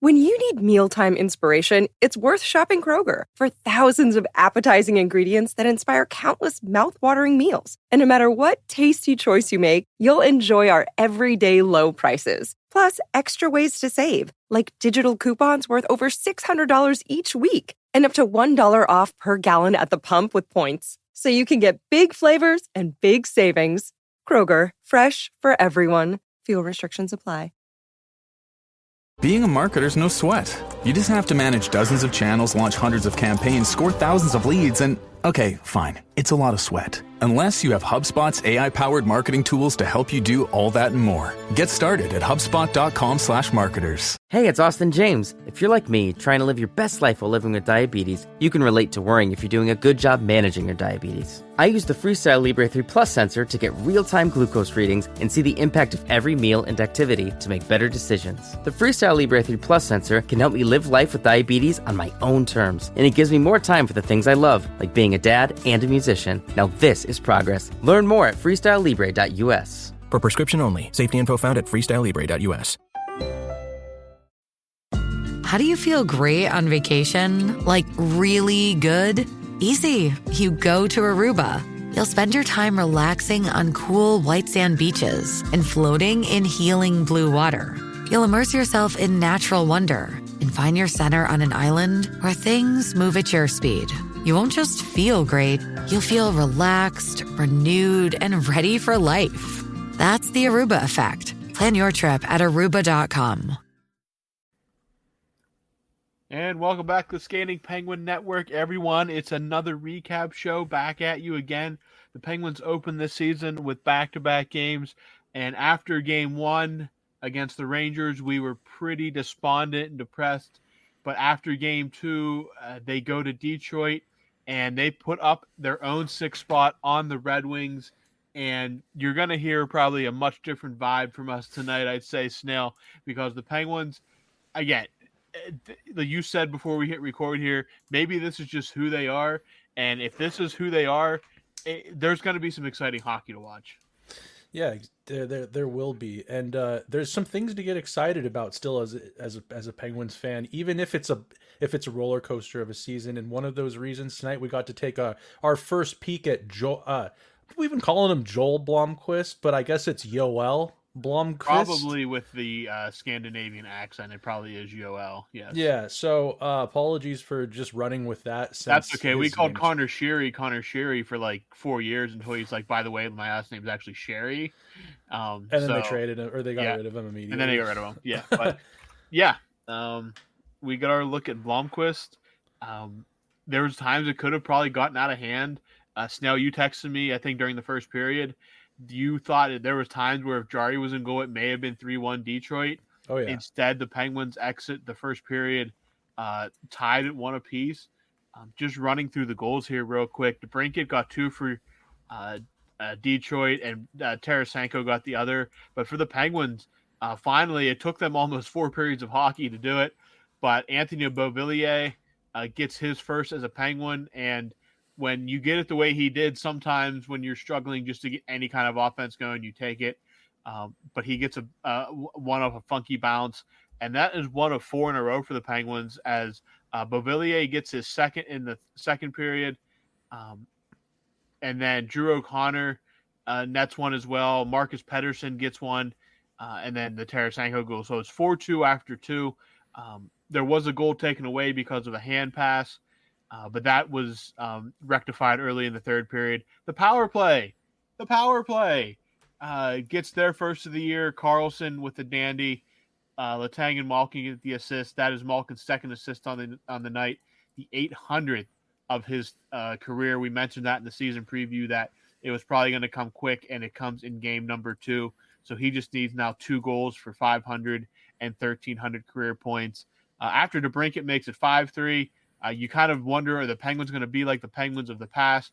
When you need mealtime inspiration, it's worth shopping Kroger for thousands of appetizing ingredients that inspire countless mouthwatering meals. And no matter what tasty choice you make, you'll enjoy our everyday low prices. Plus, extra ways to save, like digital coupons worth over $600 each week and up to $1 off per gallon at the pump with points. So you can get big flavors and big savings. Kroger, fresh for everyone. Fuel restrictions apply. Being a marketer's no sweat. You just have to manage dozens of channels, launch hundreds of campaigns, score thousands of leads, and okay, fine, it's a lot of sweat. Unless you have HubSpot's AI-powered marketing tools to help you do all that and more. Get started at HubSpot.com/marketers. Hey, it's Austin James. If you're like me, trying to live your best life while living with diabetes, you can relate to worrying if you're doing a good job managing your diabetes. I use the Freestyle Libre 3 Plus sensor to get real-time glucose readings and see the impact of every meal and activity to make better decisions. The Freestyle Libre 3 Plus sensor can help me live life with diabetes on my own terms, and it gives me more time for the things I love, like being a dad and a musician. Now this is progress. Learn more at freestylelibre.us. For prescription only. Safety info found at freestylelibre.us. How do you feel great on vacation? Like really good? Easy. You go to Aruba. You'll spend your time relaxing on cool white sand beaches and floating in healing blue water. You'll immerse yourself in natural wonder and find your center on an island where things move at your speed. You won't just feel great, you'll feel relaxed, renewed, and ready for life. That's the Aruba effect. Plan your trip at Aruba.com. And welcome back to the Skating Penguin Network, everyone. It's another recap show back at you again. The Penguins open this season with back-to-back games, and after game one against the Rangers, we were pretty despondent and depressed. But after game two, they go to Detroit, and they put up their own sixth spot on the Red Wings. And you're going to hear probably a much different vibe from us tonight, I'd say, Snail, because the Penguins, again, you said before we hit record here, maybe this is just who they are. And if this is who they are, there's going to be some exciting hockey to watch. Yeah, there will be, and there's some things to get excited about still as a Penguins fan, even if it's a roller coaster of a season. And one of those reasons tonight we got to take our first peek at Joel. We've been calling him Joel Blomqvist, but I guess it's Yoel Blomqvist. Probably with the Scandinavian accent, it probably is Yoel. Yes. Yeah. So apologies for just running with that. That's okay. We called Connor Sherry for like 4 years until he's like, by the way, my last name's actually Sherry. And then they traded him, or they got rid of him immediately. And then they got rid of him. Yeah. But yeah, we got our look at Blomqvist. There was times it could have probably gotten out of hand. Snail, you texted me, I think, during the first period. You thought that there was times where if Jari was in goal, it may have been 3-1 Detroit. Oh, yeah. Instead, the Penguins exit the first period tied at 1 apiece. Just running through the goals here real quick. DeBrincat got 2 for Detroit, and Tarasenko got the other. But for the Penguins, finally, it took them almost 4 periods of hockey to do it. But Anthony Beauvillier gets his first as a Penguin, and when you get it the way he did, sometimes when you're struggling just to get any kind of offense going, you take it. But he gets one of a funky bounce, and that is 1 of 4 in a row for the Penguins as Beauvillier gets his second in the second period. And then Drew O'Connor nets one as well. Marcus Pettersson gets one, and then the Tarasenko goal. So it's 4-2 after 2. There was a goal taken away because of a hand pass. But that was rectified early in the third period. The power play gets their first of the year. Carlson with the dandy. Letang and Malkin get the assist. That is Malkin's second assist on the night, the 800th of his career. We mentioned that in the season preview that it was probably going to come quick, and it comes in game number 2. So he just needs now 2 goals for 500 and 1,300 career points. After DeBrincat makes it 5-3, you kind of wonder, are the Penguins going to be like the Penguins of the past?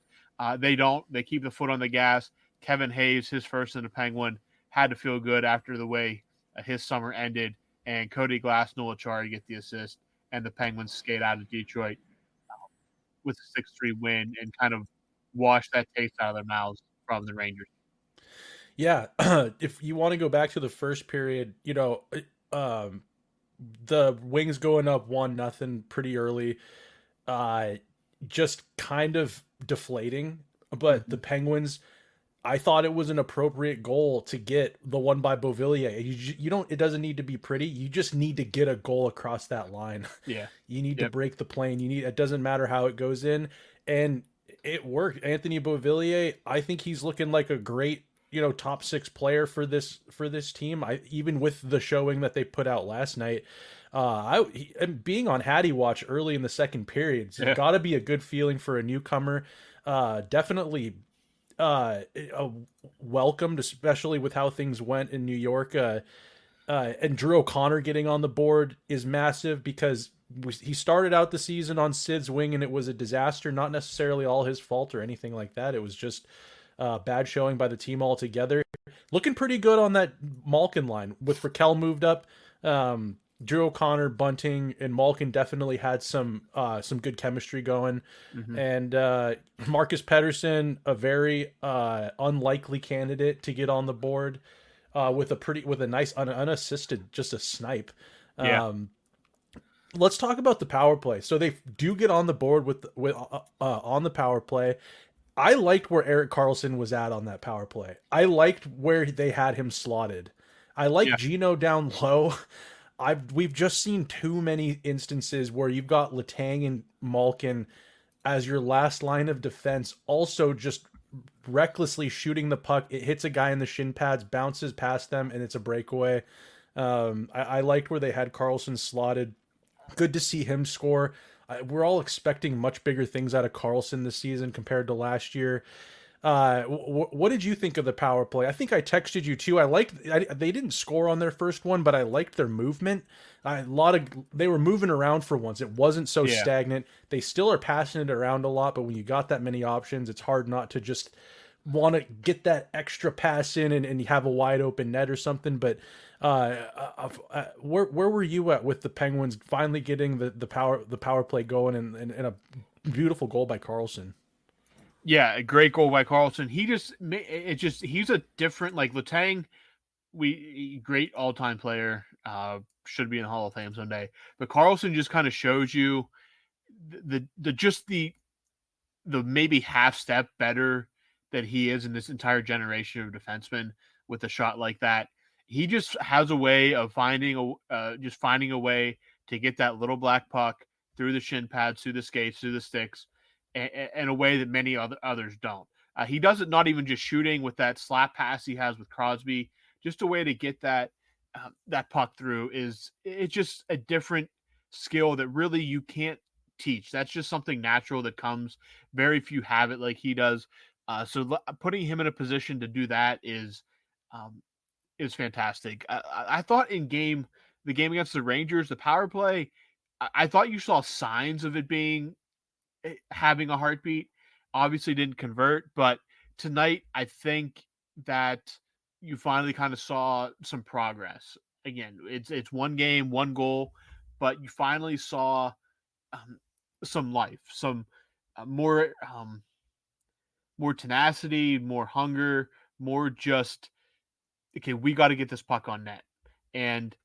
They don't. They keep the foot on the gas. Kevin Hayes, his first in a Penguin, had to feel good after the way his summer ended. And Cody Glass, Noah Chari get the assist, and the Penguins skate out of Detroit with a 6-3 win and kind of wash that taste out of their mouths from the Rangers. Yeah. If you want to go back to the first period, the Wings going up 1-0 pretty early, just kind of deflating. But the Penguins, I thought it was an appropriate goal to get the one by Beauvillier. You don't. It doesn't need to be pretty. You just need to get a goal across that line. Yeah. You need to break the plane. It doesn't matter how it goes in, and it worked. Anthony Beauvillier, I think he's looking like a great, top 6 player for this team. Even with the showing that they put out last night, being on Hattie watch early in the second period, it's got to be a good feeling for a newcomer. Definitely welcomed, especially with how things went in New York. And Drew O'Connor getting on the board is massive because he started out the season on Sid's wing and it was a disaster. Not necessarily all his fault or anything like that. It was just bad showing by the team altogether. Looking pretty good on that Malkin line with Raquel moved up. Drew O'Connor, Bunting, and Malkin definitely had some good chemistry going. And Marcus Pettersson, a very unlikely candidate to get on the board with a nice unassisted, just a snipe. Let's talk about the power play. So they do get on the board with on the power play. I liked where Erik Karlsson was at on that power play. I liked where they had him slotted. I like Gino down low. We've just seen too many instances where you've got Letang and Malkin as your last line of defense, also just recklessly shooting the puck. It hits a guy in the shin pads, bounces past them, and it's a breakaway. I liked where they had Karlsson slotted. Good to see him score. We're all expecting much bigger things out of Karlsson this season compared to last year. What did you think of the power play? I think I texted you too. They didn't score on their first one, but I liked their movement. They were moving around for once. It wasn't so stagnant. They still are passing it around a lot, but when you got that many options, it's hard not to just want to get that extra pass in and you have a wide open net or something. But where were you at with the Penguins finally getting the power play going and a beautiful goal by Karlsson? Yeah, a great goal by Karlsson. He's a different, like Letang, great all-time player, should be in the Hall of Fame someday. But Karlsson just kind of shows you the maybe half step better that he is in this entire generation of defensemen with a shot like that. He just has a way of finding a way to get that little black puck through the shin pads, through the skates, through the sticks, in a way that many others don't. He does it not even just shooting with that slap pass he has with Crosby, just a way to get that puck through. It's just a different skill that really you can't teach. That's just something natural that comes. Very few have it like he does. So putting him in a position to do that is fantastic. I thought the game against the Rangers, the power play, I thought you saw signs of it having a heartbeat. Obviously didn't convert, but tonight I think that you finally kind of saw some progress. Again, it's one game, one goal, but you finally saw some life, some more tenacity, more hunger, more just, okay, we got to get this puck on net. And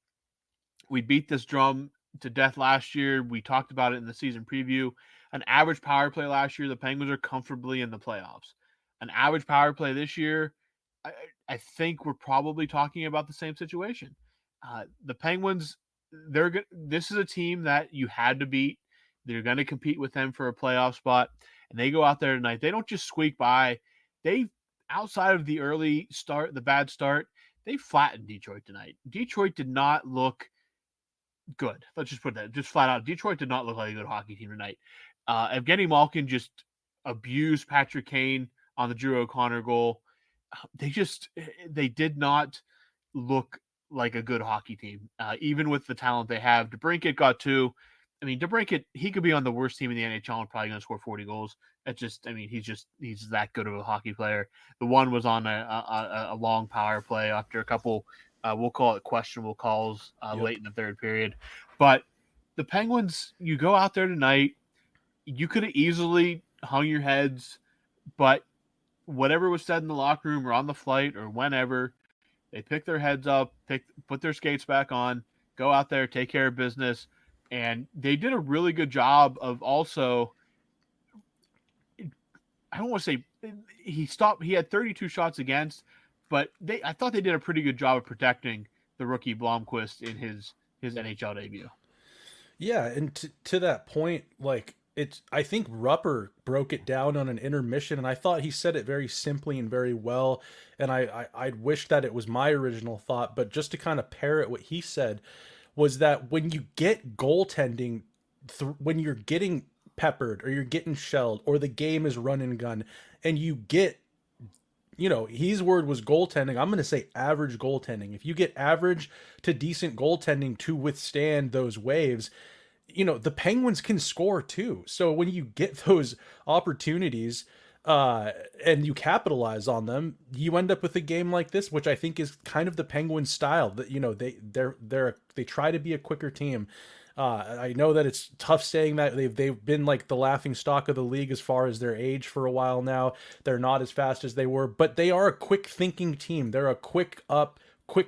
we beat this drum to death last year. We talked about it in the season preview. An average power play last year, the Penguins are comfortably in the playoffs. An average power play this year, I think we're probably talking about the same situation. The Penguins, this is a team that you had to beat. They're going to compete with them for a playoff spot. And they go out there tonight. They don't just squeak by. Outside of the early start, the bad start, they flattened Detroit tonight. Detroit did not look good. Let's just put that just flat out. Detroit did not look like a good hockey team tonight. Evgeny Malkin just abused Patrick Kane on the Drew O'Connor goal. They did not look like a good hockey team, even with the talent they have. DeBrincat got 2. I mean, DeBrincat, he could be on the worst team in the NHL and probably going to score 40 goals. He's that good of a hockey player. The one was on a long power play after a couple, we'll call it questionable calls late in the third period. But the Penguins, you go out there tonight, you could have easily hung your heads, but whatever was said in the locker room or on the flight or whenever, they picked their heads up, put their skates back on, Go out there, take care of business. And they did a really good job of also, I don't want to say he had 32 shots against, but I thought they did a pretty good job of protecting the rookie Blomqvist in his NHL debut. Yeah, and to that point, like I think Rupper broke it down on an intermission, and I thought he said it very simply and very well. And I wish that it was my original thought, but just to kind of parrot what he said was that when you get goaltending, when you're getting peppered or you're getting shelled or the game is run and gun, and you get, his word was goaltending. I'm going to say average goaltending. If you get average to decent goaltending to withstand those waves, the Penguins can score too. So when you get those opportunities and you capitalize on them, you end up with a game like this, which I think is kind of the Penguins style. That they try to be a quicker team. I know that it's tough saying that they've been like the laughing stock of the league as far as their age for a while now. They're not as fast as they were, but they are a quick thinking team. They're a quick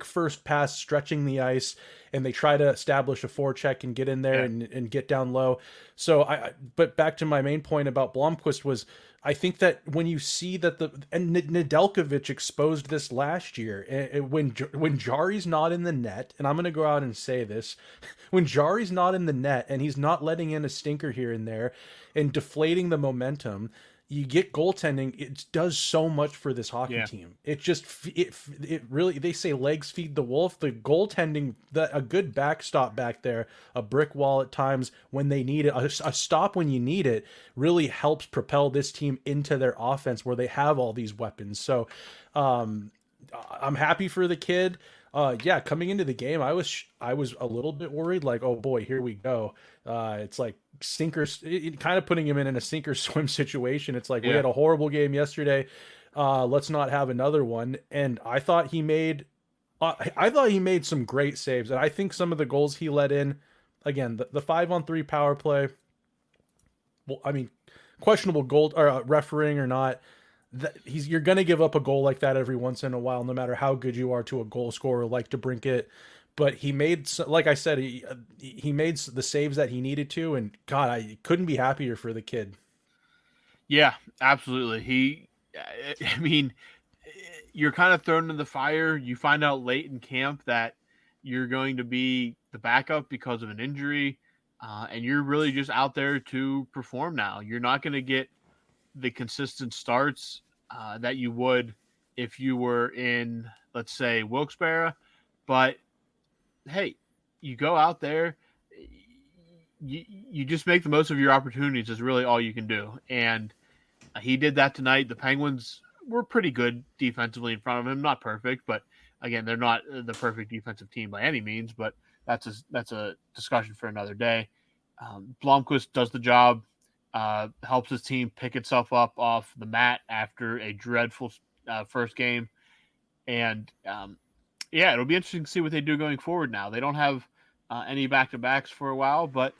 first pass, stretching the ice, and they try to establish a forecheck and get in there and get down low. So but back to my main point about Blomqvist was, I think that when you see that and Nedeljkovic exposed this last year, when Jari's not in the net, and I'm going to go out and say this, when Jari's not in the net and he's not letting in a stinker here and there and deflating the momentum, you get goaltending. It does so much for this hockey team. It just, it really, they say legs feed the wolf. The goaltending, a good backstop back there, a brick wall at times when they need it, a stop when you need it, really helps propel this team into their offense where they have all these weapons. So I'm happy for the kid. Coming into the game, I was a little bit worried, like, oh boy, here we go. It's like sinkers, kind of putting him in a sink or swim situation. It's like, we had a horrible game yesterday. Let's not have another one. And I thought he made some great saves. And I think some of the goals he let in, again, the 5-on-3 power play, well, I mean, questionable goal or refereeing or not, you're going to give up a goal like that every once in a while, no matter how good you are to a goal scorer like DeBrincat. But he made, like I said, he made the saves that he needed to, and God, I couldn't be happier for the kid. Yeah, absolutely. I mean, you're kind of thrown in the fire. You find out late in camp that you're going to be the backup because of an injury, and you're really just out there to perform now. You're not going to get the consistent starts that you would if you were in, let's say, Wilkes-Barre. But hey, you go out there, you just make the most of your opportunities is really all you can do. And he did that tonight. The Penguins were pretty good defensively in front of him. Not perfect, but again, they're not the perfect defensive team by any means, but that's a discussion for another day. Blomqvist does the job. Helps his team pick itself up off the mat after a dreadful first game. And, it'll be interesting to see what they do going forward now. They don't have any back-to-backs for a while, but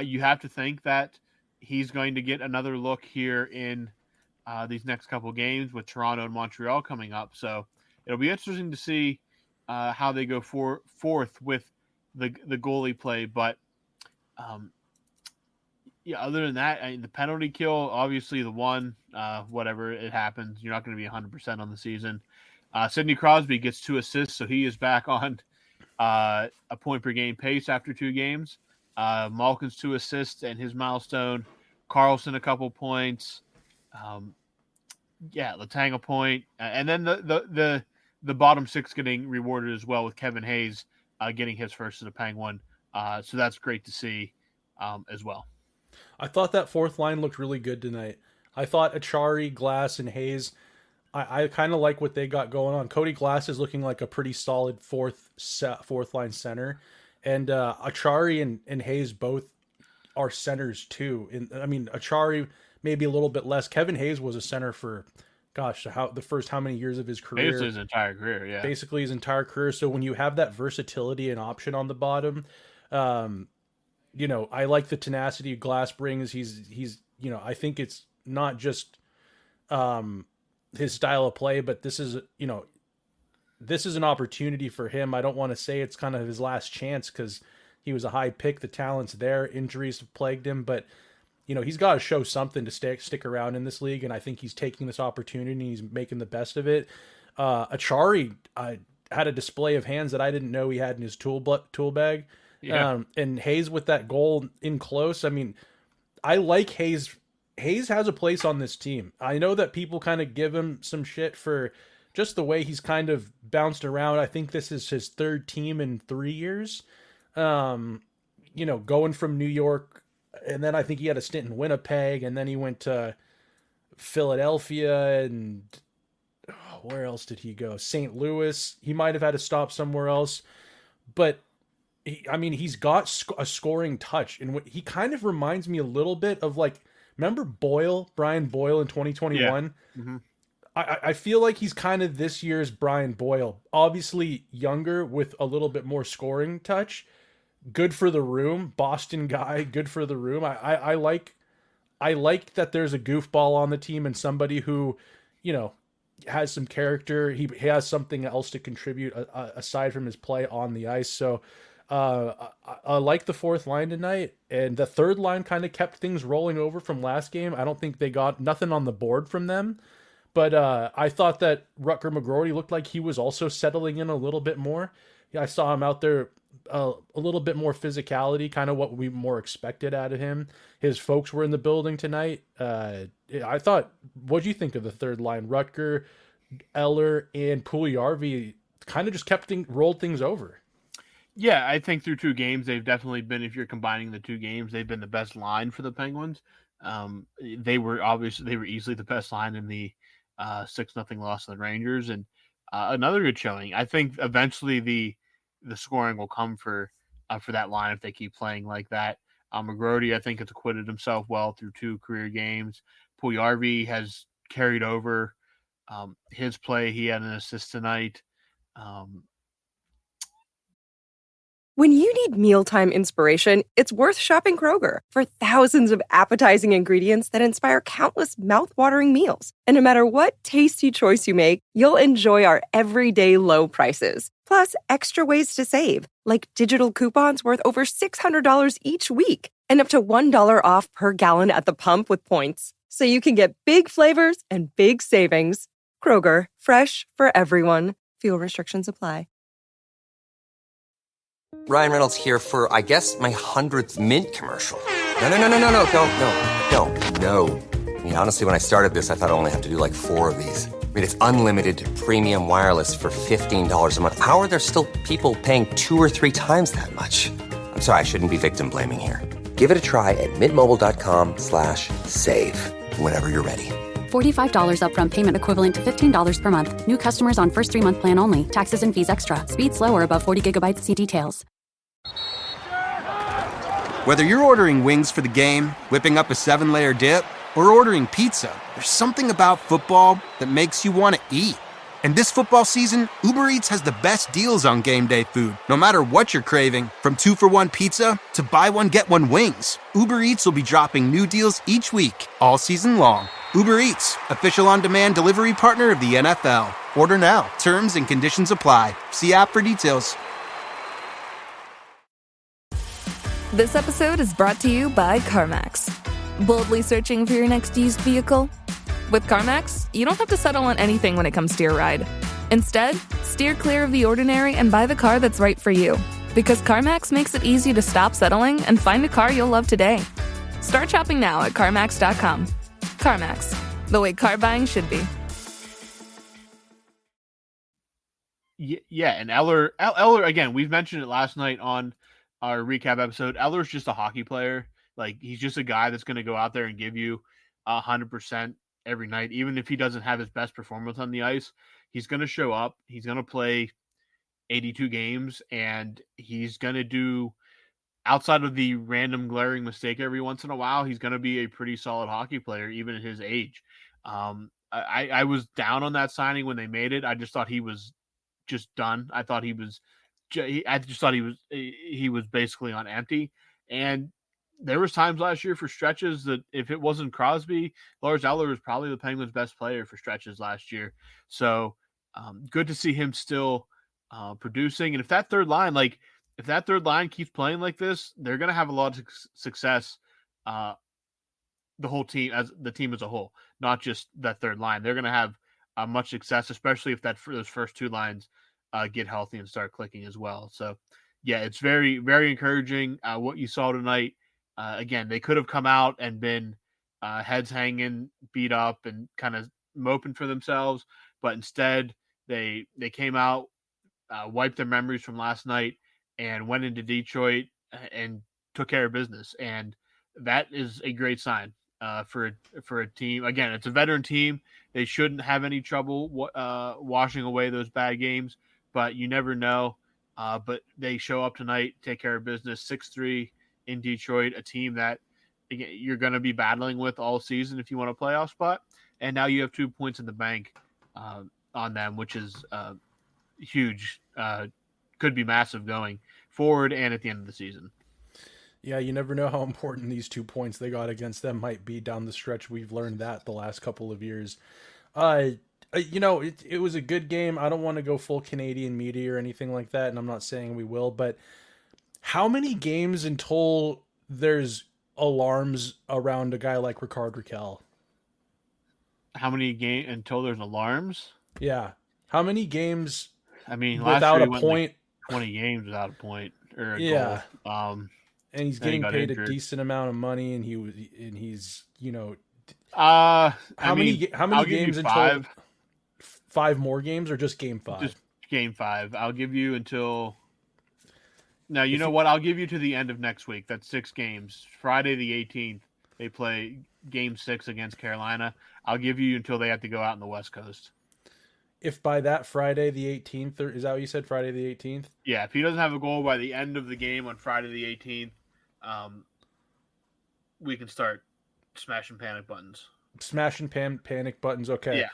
you have to think that he's going to get another look here in these next couple games with Toronto and Montreal coming up. So it'll be interesting to see how they go forth with the goalie play. But, other than that, the penalty kill, obviously the one, whatever, it happens. You're not going to be 100% on the season. Sidney Crosby gets 2 assists, so he is back on a point-per-game pace after 2 games. Malkin's 2 assists and his milestone. Carlson a couple points. Letang a point. And then the bottom 6 getting rewarded as well with Kevin Hayes getting his first as a Penguin. So that's great to see as well. I thought that fourth line looked really good tonight. I thought Achari, Glass, and Hayes, I kind of like what they got going on. Cody Glass is looking like a pretty solid fourth line center. And Achari and Hayes both are centers too. Achari maybe a little bit less. Kevin Hayes was a center for, the first how many years of his career? Basically his entire career, yeah. Basically his entire career. So when you have that versatility and option on the bottom, I like the tenacity Glass brings. He's I think it's not just his style of play, but this is, this is an opportunity for him. I don't want to say it's kind of his last chance because he was a high pick. The talent's there. Injuries have plagued him, but he's got to show something to stick around in this league, and I think he's taking this opportunity and he's making the best of it. Achari had a display of hands that I didn't know he had in his tool bag. Yeah. And Hayes with that goal in close. I mean, I like Hayes. Hayes has a place on this team. I know that people kind of give him some shit for just the way he's kind of bounced around. I think this is his third team in 3 years. Going from New York, and then I think he had a stint in Winnipeg, and then he went to Philadelphia, and where else did he go? St. Louis. He might have had to stop somewhere else, but he's got a scoring touch, and he kind of reminds me a little bit of remember Brian Boyle in 2021? Yeah. Mm-hmm. I feel like he's kind of this year's Brian Boyle, obviously younger with a little bit more scoring touch. Good for the room, Boston guy. Good for the room. I like that there's a goofball on the team and somebody who, has some character. He has something else to contribute aside from his play on the ice. So I like the fourth line tonight, and the third line kind of kept things rolling over from last game. I don't think they got nothing on the board from them, but I thought that Rutger McGroarty looked like he was also settling in a little bit more. I saw him out there a little bit more physicality, kind of what we more expected out of him. His folks were in the building tonight. I thought, what do you think of the third line? Rutger, Eller, and Puljujarvi kind of just rolled things over. Yeah, I think through 2 games, they've definitely been, if you're combining the 2 games, they've been the best line for the Penguins. They were easily the best line in the 6-0 loss to the Rangers, and another good showing. I think eventually the scoring will come for that line if they keep playing like that. McGroarty, I think, has acquitted himself well through 2 career games. Puljujarvi has carried over his play. He had an assist tonight. When you need mealtime inspiration, it's worth shopping Kroger. For thousands of appetizing ingredients that inspire countless mouthwatering meals. And no matter what tasty choice you make, you'll enjoy our everyday low prices. Plus, extra ways to save, like digital coupons worth over $600 each week. And up to $1 off per gallon at the pump with points. So you can get big flavors and big savings. Kroger, fresh for everyone. Fuel restrictions apply. Ryan Reynolds here for, I guess, my 100th Mint commercial. No, don't. I mean, honestly, when I started this, I thought I only have to do 4 of these. I mean, it's unlimited premium wireless for $15 a month. How are there still people paying 2 or 3 times that much? I'm sorry, I shouldn't be victim blaming here. Give it a try at mintmobile.com/save. Whenever you're ready. $45 upfront payment equivalent to $15 per month. New customers on first 3-month plan only. Taxes and fees extra. Speed slower above 40 gigabytes. See details. Whether you're ordering wings for the game, whipping up a 7-layer dip, or ordering pizza, there's something about football that makes you want to eat. And this football season, Uber Eats has the best deals on game day food. No matter what you're craving, from 2-for-1 pizza to buy one, get one wings, Uber Eats will be dropping new deals each week, all season long. Uber Eats, official on-demand delivery partner of the NFL. Order now. Terms and conditions apply. See app for details. This episode is brought to you by CarMax. Boldly searching for your next used vehicle? With CarMax, you don't have to settle on anything when it comes to your ride. Instead, steer clear of the ordinary and buy the car that's right for you. Because CarMax makes it easy to stop settling and find a car you'll love today. Start shopping now at CarMax.com. CarMax, the way car buying should be. Yeah, and Eller, again, we've mentioned it last night on our recap episode. Eller's just a hockey player. He's just a guy that's going to go out there and give you 100% every night. Even if he doesn't have his best performance on the ice, he's going to show up. He's going to play 82 games, and he's going to do, outside of the random glaring mistake every once in a while, he's going to be a pretty solid hockey player, even at his age. I was down on that signing when they made it. I just thought he was just done. I just thought he was basically on empty. And there was times last year for stretches that if it wasn't Crosby, Lars Eller was probably the Penguins' best player for stretches last year. So good to see him still producing. And if that third line keeps playing like this, they're going to have a lot of success. The whole team, as the team as a whole, not just that third line. They're going to have much success, especially if those first two lines get healthy and start clicking as well. So, yeah, it's very, very encouraging what you saw tonight. Again, they could have come out and been heads hanging, beat up, and kind of moping for themselves, but instead they came out, wiped their memories from last night, and went into Detroit and took care of business. And that is a great sign for a team. Again, it's a veteran team. They shouldn't have any trouble washing away those bad games, but you never know. But they show up tonight, take care of business, 6-3 in Detroit, a team that you're going to be battling with all season if you want a playoff spot. And now you have 2 points in the bank on them, which is huge. Could be massive going forward and at the end of the season. Yeah, you never know how important these 2 points they got against them might be down the stretch. We've learned that the last couple of years. It was a good game. I don't want to go full Canadian media or anything like that, and I'm not saying we will, but how many games until there's alarms around a guy like Rickard Rakell? How many games until there's alarms? Yeah. How many games without a point? Like 20 games without a point or a goal. And he's getting paid a decent amount of money, and he's how many games until 5. 5 more games, or just game 5? Just game 5. I'll give you until. Now you know what? I'll give you to the end of next week. That's 6 games. Friday the 18th, they play game 6 against Carolina. I'll give you until they have to go out in the West Coast. If by that Friday the 18th, or is that what you said? Friday the 18th? Yeah, if he doesn't have a goal by the end of the game on Friday the 18th, we can start smashing panic buttons. Smashing panic buttons, okay. Yeah.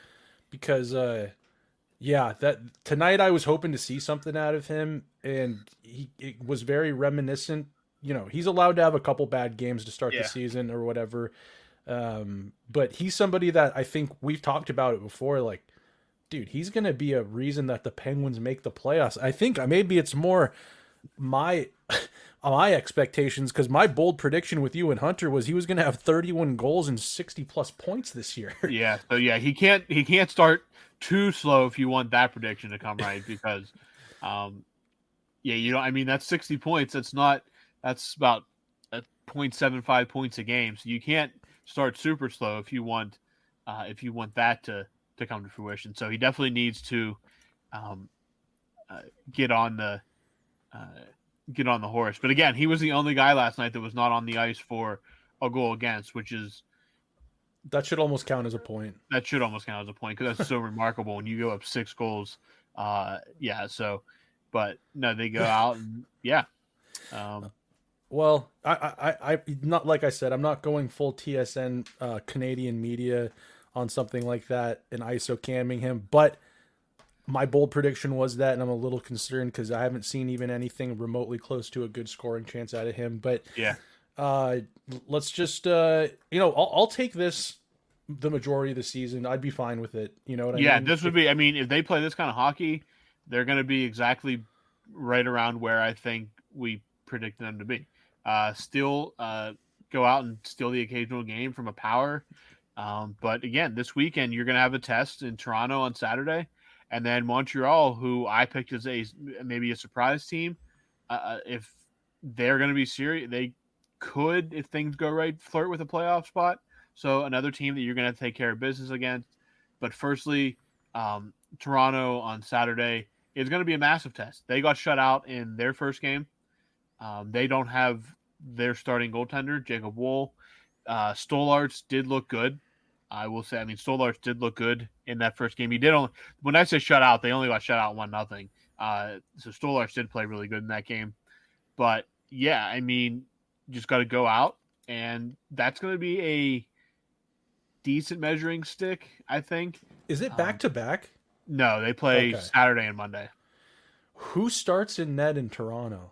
Because, that tonight I was hoping to see something out of him, and it was very reminiscent. He's allowed to have a couple bad games to start the season or whatever. But he's somebody that I think we've talked about it before, like, dude, he's going to be a reason that the Penguins make the playoffs. I think maybe it's more my expectations, because my bold prediction with you and Hunter was he was going to have 31 goals and 60 plus points this year. Yeah. So yeah, he can't start too slow if you want that prediction to come right, because that's 60 points. That's about 0.75 points a game. So you can't start super slow if you want that to come to fruition. So he definitely needs to get on the horse. But again, he was the only guy last night that was not on the ice for a goal against, that should almost count as a point. That should almost count as a point, because that's so remarkable when you go up 6 goals. But no, they go out and well, I not, like I said, I'm not going full TSN Canadian media on something like that and ISO camming him, but my bold prediction was that, and I'm a little concerned because I haven't seen even anything remotely close to a good scoring chance out of him. But let's just I'll take this the majority of the season. I'd be fine with it. You know what I mean? Yeah, this would be. I mean, if they play this kind of hockey, they're going to be exactly right around where I think we predicted them to be. Still go out and steal the occasional game from a power. But again, this weekend you're going to have a test in Toronto on Saturday, and then Montreal, who I picked as maybe a surprise team. If they're going to be serious, they could, if things go right, flirt with a playoff spot. So another team that you're going to take care of business against. But firstly, Toronto on Saturday is going to be a massive test. They got shut out in their first game. They don't have their starting goaltender, Jacob Wohl. Stolarz did look good. I will say, Stolarz did look good in that first game. He did only, when I say shut out, they only got shut out 1-0. So Stolarz did play really good in that game. But yeah, just got to go out, and that's going to be a decent measuring stick, I think. Is it back to back? No, they play Saturday and Monday. Who starts in net in Toronto?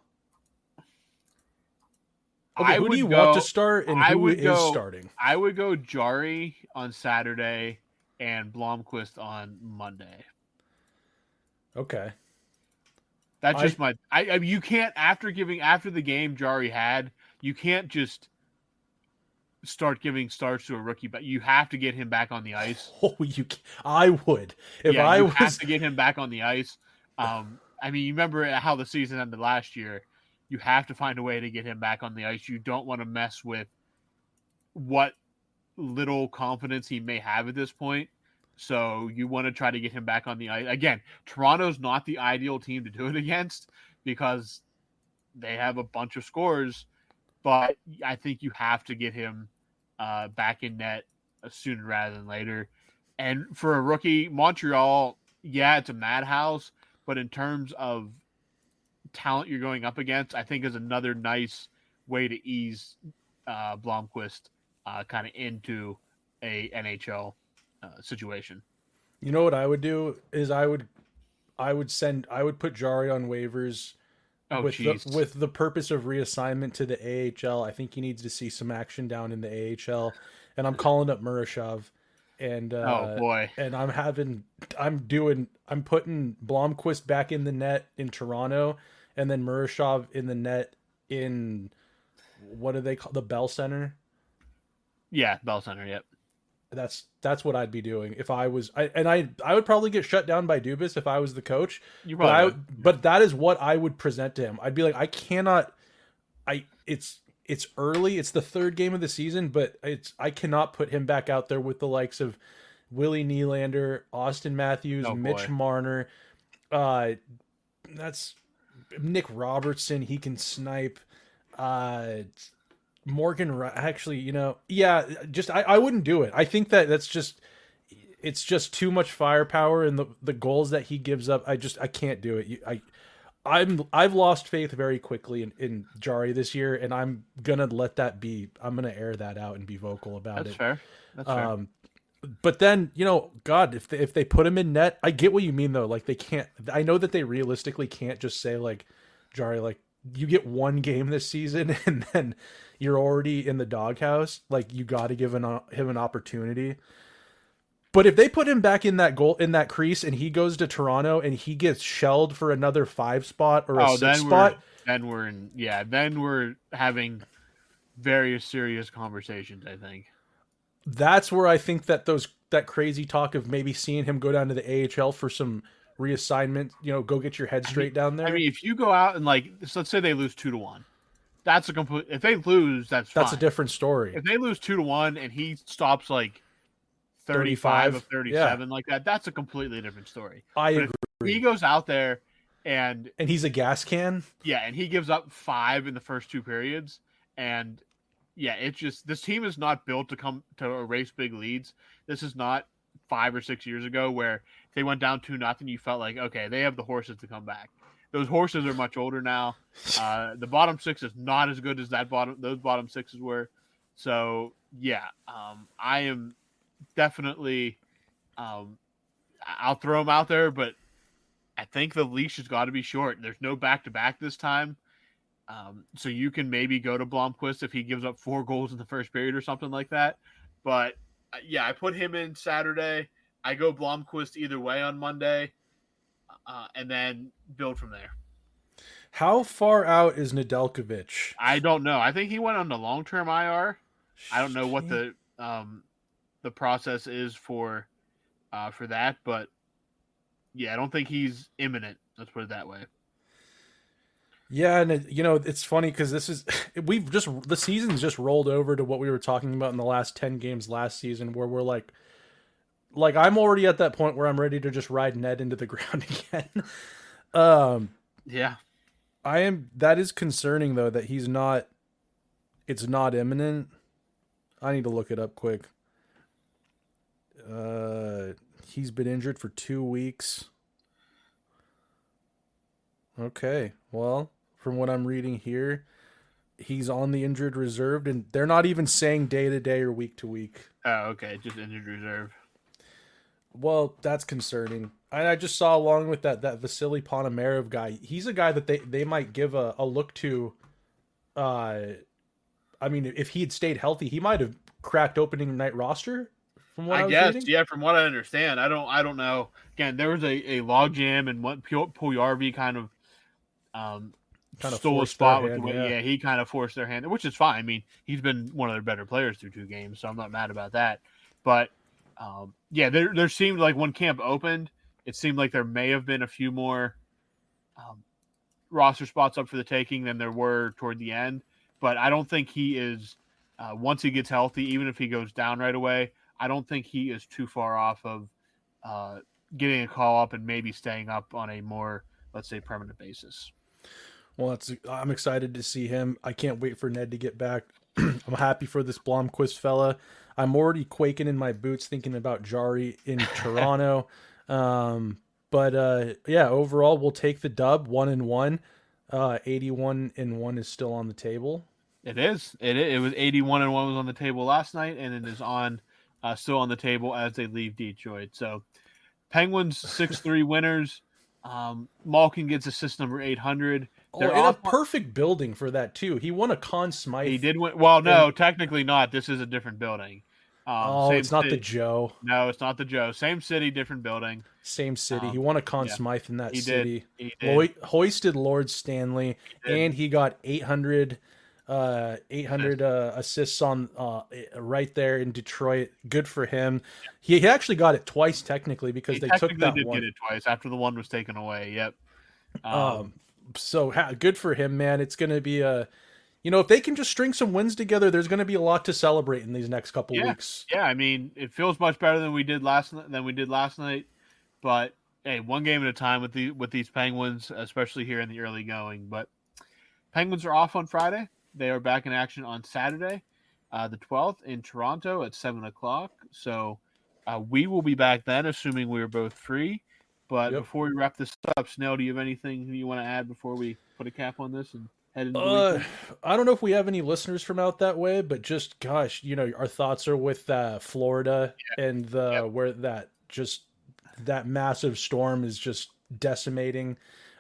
Okay, who do you want to start, and who is starting? I would go Jari on Saturday and Blomqvist on Monday. Okay. That's just I you can't after the game Jari had, you can't just start giving starts to a rookie, but you have to get him back on the ice. Oh, I would. If I have to get him back on the ice. I mean, you remember how the season ended last year. You have to find a way to get him back on the ice. You don't want to mess with what little confidence he may have at this point. So you want to try to get him back on the ice. Again, Toronto's not the ideal team to do it against because they have a bunch of scores, but I think you have to get him back in net sooner rather than later. And for a rookie, Montreal, yeah, it's a madhouse, but in terms of talent you're going up against, I think is another nice way to ease Blomqvist kind of into a NHL situation. You know what I would do is I would put Jari on waivers with the purpose of reassignment to the AHL. I think he needs to see some action down in the AHL, and I'm calling up Murashov. And oh boy, and I'm putting Blomqvist back in the net in Toronto, and then Murashov in the net in what do they call the Bell Center? Yeah, Bell Center. Yep. That's what I'd be doing if I was. I would probably get shut down by Dubas if I was the coach. You probably would. But that is what I would present to him. I'd be like, I cannot. It's early. It's the third game of the season, but I cannot put him back out there with the likes of Willie Nylander, Austin Matthews, Mitch Marner. That's Nick Robertson. He can snipe. Morgan, actually, I wouldn't do it. I think it's just too much firepower, and the goals that he gives up. I can't do it. I've lost faith very quickly in Jari this year, and I'm gonna let that be. I'm gonna air that out and be vocal about it. That's fair. But then, God, if they put him in net, I get what you mean though. Like they can't. I know that they realistically can't just say like, Jari, like you get one game this season, and then you're already in the doghouse. Like you got to give him an opportunity. But if they put him back in that crease and he goes to Toronto and he gets shelled for another 5 spot or a 6 spot, then we're having very serious conversations, I think. That's where I think that that crazy talk of maybe seeing him go down to the AHL for some reassignment, go get your head straight down there. I mean, if you go out and let's say they lose 2-1, that's a complete. If they lose, that's fine. A different story. If they lose 2-1 and he stops 35 of 37 like that, that's a completely different story. I agree. If he goes out there and he's a gas can. Yeah, and he gives up 5 in the first 2 periods, and it's just this team is not built to erase big leads. This is not 5 or 6 years ago where if they went down 2-0, you felt like, okay, they have the horses to come back. Those horses are much older now. The bottom 6 is not as good as those bottom 6s were. So I am definitely I'll throw him out there, but I think the leash has got to be short. There's no back-to-back this time. So you can maybe go to Blomqvist if he gives up 4 goals in the first period or something like that. But I put him in Saturday. I go Blomqvist either way on Monday, and then build from there. How far out is Nedeljkovic? I don't know. I think he went on the long-term IR. I don't know what the process is for that, but I don't think he's imminent. Let's put it that way. Yeah, and it's funny because the season's just rolled over to what we were talking about in the last 10 games last season, where we're like I'm already at that point where I'm ready to just ride Ned into the ground again. I am. That is concerning though that he's not. It's not imminent. I need to look it up quick. He's been injured for 2 weeks. Okay, well, from what I'm reading here, he's on the injured reserve, and they're not even saying day to day or week to week. Oh, okay, just injured reserve. Well, that's concerning. And I just saw along with that Vasily Ponomarev guy. He's a guy that they might give a look to. I mean, if he had stayed healthy, he might have cracked opening night roster From what I was guess, reading? yeah. From what I understand, I don't know. Again, there was a log jam, and what Puljujarvi kind of stole a forced spot their with the hand, way. yeah. Yeah, he kind of forced their hand, which is fine. I mean, he's been one of their better players through 2 games, so I'm not mad about that. But yeah, there seemed like when camp opened, it seemed like there may have been a few more roster spots up for the taking than there were toward the end. But I don't think he is. Once he gets healthy, even if he goes down right away, I don't think he is too far off of getting a call up and maybe staying up on a more, let's say, permanent basis. Well, I'm excited to see him. I can't wait for Ned to get back. I'm happy for this Blomqvist fella. I'm already quaking in my boots thinking about Jari in Toronto. But yeah, overall, we'll take the dub 1-1. 81-1 is still on the table. It is. It was 81-1 was on the table last night, and it is on still on the table as they leave Detroit. So Penguins 6-3 winners. Malkin gets assist number 800. They're in a perfect building for that too. He won a Conn Smythe. He did win. Well, no, technically not. This is a different building. It's not city. the Joe. No, it's not the Joe. Same city, different building. Same city. He won a Conn Smythe in that city. He did. Hoisted Lord Stanley, and he got 800 assists on right there in Detroit. Good for him. He actually got it twice technically because they took that did one. Get it twice after the one was taken away. Yep. So good for him, man. It's going to be if they can just string some wins together, there's going to be a lot to celebrate in these next couple weeks. Yeah, I mean, it feels much better than we did last night. But hey, one game at a time with these Penguins, especially here in the early going. But Penguins are off on Friday. They are back in action on Saturday, the 12th in Toronto at 7:00. So we will be back then, assuming we are both free. But before we wrap this up, Snail, do you have anything you want to add before we put a cap on this and head into the weekend? I don't know if we have any listeners from out that way, but just gosh, our thoughts are with Florida and where that massive storm is just decimating.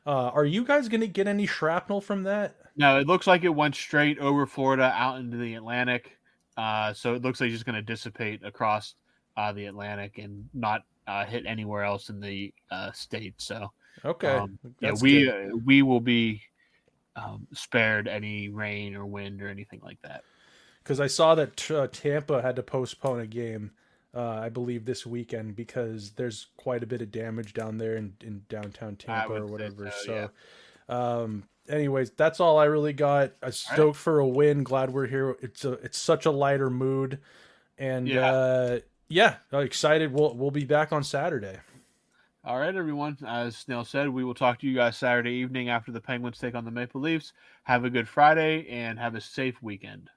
Are you guys going to get any shrapnel from that? No, it looks like it went straight over Florida out into the Atlantic. So it looks like it's just going to dissipate across the Atlantic and not hit anywhere else in the state. So okay, we will be spared any rain or wind or anything like that. Because I saw that Tampa had to postpone a game, I believe, this weekend because there's quite a bit of damage down there in downtown Tampa or whatever. Anyways, that's all I really got. I'm stoked for a win. Glad we're here. It's such a lighter mood, and excited. We'll be back on Saturday. All right, everyone. As Snail said, we will talk to you guys Saturday evening after the Penguins take on the Maple Leafs. Have a good Friday and have a safe weekend.